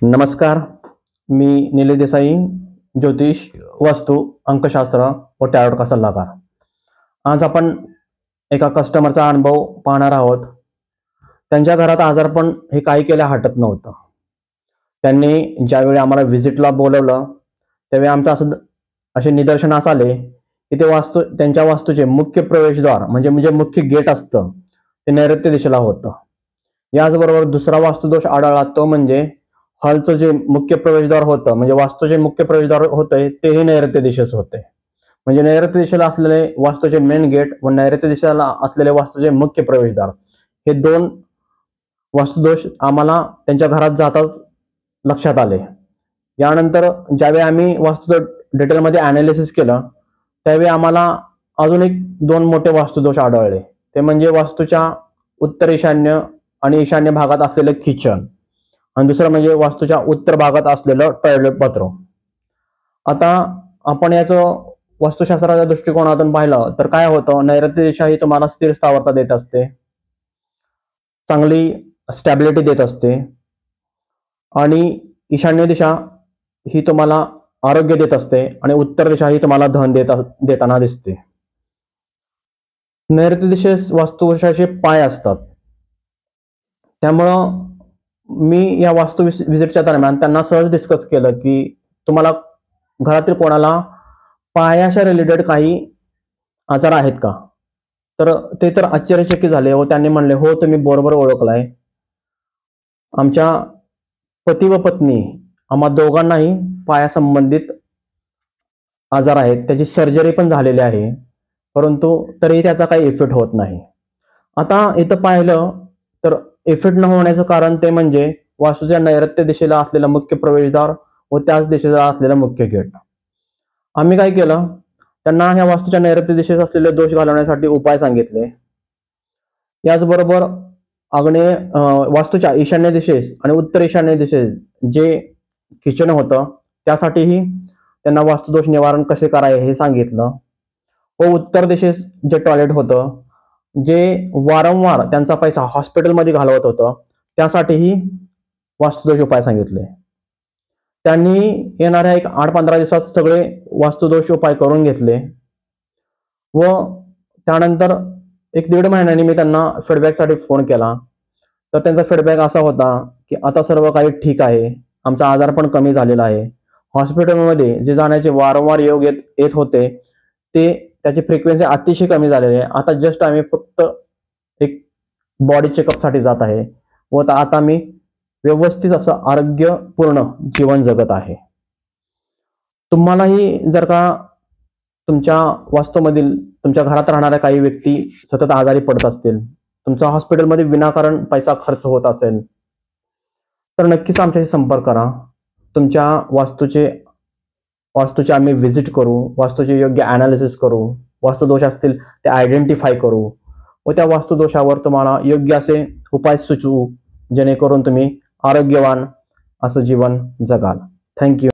नमस्कार. मी निलेश देसाई, ज्योतिष, वास्तू, अंकशास्त्र व टॅरोट का सल्लागार. आज आपण एका कस्टमरचा अनुभव पाहणार आहोत. त्यांच्या घरात आजारपण हे काही केल्या हटत नव्हतं. त्यांनी ज्यावेळी आम्हाला व्हिजिटला बोलवलं त्यावेळी आमचं असे निदर्शनास आले की त्यांच्या वास्तूचे मुख्य प्रवेशद्वार म्हणजे मुख्य गेट असतं ते नैऋत्य दिशेला होतं. याचबरोबर दुसरा वास्तुदोष आढळला, तो म्हणजे हॉलचं जे मुख्य प्रवेशद्वार होतं, म्हणजे वास्तूचे मुख्य प्रवेशद्वार होते तेही नैऋत्य दिशेस होते. म्हणजे नैऋत्य दिशेला असलेले वास्तूचे मेन गेट व नैऋत्य दिशेला असलेले वास्तूचे मुख्य प्रवेशद्वार हे दोन वास्तुदोष आम्हाला त्यांच्या घरात जातात लक्षात आले. यानंतर ज्यावेळी आम्ही वास्तूचं डिटेलमध्ये ॲनालिसिस केलं त्यावेळी आम्हाला अजून दोन मोठे वास्तुदोष आढळले. ते म्हणजे वास्तूच्या उत्तर ईशान्य आणि ईशान्य भागात असलेलं किचन आणि दुसरं म्हणजे वास्तूच्या उत्तर भागात असलेलं टॉयलेट बाथरूम. आता आपण याचं वास्तुशास्त्राच्या दृष्टिकोनातून पाहिलं तर काय होतं, नैऋत्य दिशा ही तुम्हाला स्थिर स्थावरता देत असते, चांगली स्टॅबिलिटी देत असते आणि ईशान्य दिशा ही तुम्हाला आरोग्य देत असते आणि उत्तर दिशा ही तुम्हाला धन देताना दिसते. नैऋत्य दिशेस वास्तुशास्त्राचे पाय असतात. त्यामुळं मी या वास्तू व्हिजिटच्या दरम्यान त्यांना सहज डिस्कस केलं की तुम्हाला घरातील कोणाला पायाच्या रिलेटेड काही आजार आहेत का. तर ते तर आश्चर्यचकित झाले व त्यांनी म्हणले, हो तुम्ही बरोबर ओळखलाय. आमच्या पती व पत्नी आम्हा दोघांनाही पायासंबंधित आजार आहेत, त्याची सर्जरी पण झालेली आहे, परंतु तरीही त्याचा काही इफेक्ट होत नाही. आता इथं पाहिलं तर इफेक्ट न होण्याचं कारण ते म्हणजे वास्तूच्या नैऋत्य दिशेला असलेला मुख्य प्रवेशद्वार व त्याच दिशेला असलेला मुख्य गेट. आम्ही काय केलं, त्यांना ह्या वास्तूच्या नैऋत्य दिशेस असलेले दोष घालवण्यासाठी उपाय सांगितले. याचबरोबर वास्तूच्या ईशान्य दिशेस आणि उत्तर ईशान्य दिशेस जे किचन होतं त्यासाठीही त्यांना वास्तुदोष निवारण कसे करायचे हे सांगितलं. व उत्तर दिशेस जे टॉयलेट होतं, जे वारंवार त्यांचा पैसा हॉस्पिटलमध्ये घालवत होतं, त्यासाठीही वास्तुदोष उपाय सांगितले. त्यांनी येणाऱ्या 8-15 दिवसात सगळे वास्तुदोष उपाय करून घेतले व त्यानंतर 1-1.5 महिन्यांनी मी त्यांना फीडबॅकसाठी फोन केला. तर त्यांचा फीडबॅक असा होता की आता सर्व काही ठीक आहे, आमचा आजार पण कमी झालेला आहे. हॉस्पिटलमध्ये जे जाण्याचे वारंवार योग येत होते त्याची फ्रिक्वेन्सी अतिशय कमी झालेली आहे. आता जस्ट आम्ही फक्त एक बॉडी चेकअपसाठी जात आहे व आता मी व्यवस्थित असं आरोग्यपूर्ण जीवन जगत आहे. तुम्हालाही जर का तुमच्या वास्तूमधील तुमच्या घरात राहणाऱ्या काही व्यक्ती सतत आजारी पडत असतील, तुमचा हॉस्पिटलमध्ये विनाकारण पैसा खर्च होत असेल, तर नक्कीच आमच्याशी संपर्क करा. तुमच्या वास्तूचे आम्ही व्हिजिट करू, वास्तूचे योग्य ॲनालिसिस करू, वास्तुदोष असतील ते आयडेंटिफाय करू व त्या वास्तुदोषावर तुम्हाला योग्य असे उपाय सुचवू, जेणेकरून तुम्ही आरोग्यवान असं जीवन जगाल. थँक्यू.